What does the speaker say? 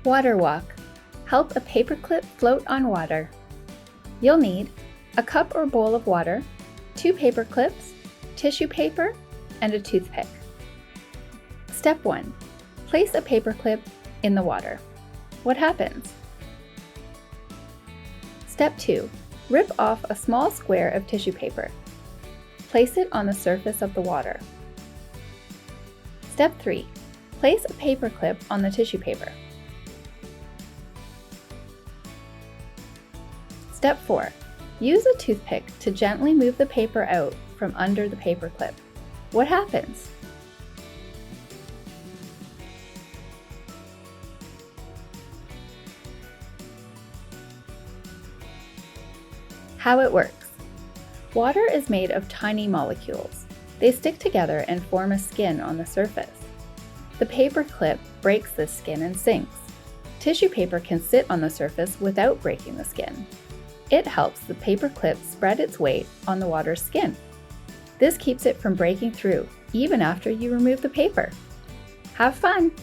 Water walk. Help a paperclip float on water. You'll need a cup or bowl of water, 2 paper clips, tissue paper, and a toothpick. Step 1. Place a paperclip in the water. What happens? Step 2. Rip off a small square of tissue paper. Place it on the surface of the water. Step 3. Place a paperclip on the tissue paper. Step 4. Use a toothpick to gently move the paper out from under the paperclip. What happens? How it works. Water is made of tiny molecules. They stick together and form a skin on the surface. The paperclip breaks this skin and sinks. Tissue paper can sit on the surface without breaking the skin. It helps the paperclip spread its weight on the water's skin. This keeps it from breaking through, even after you remove the paper. Have fun!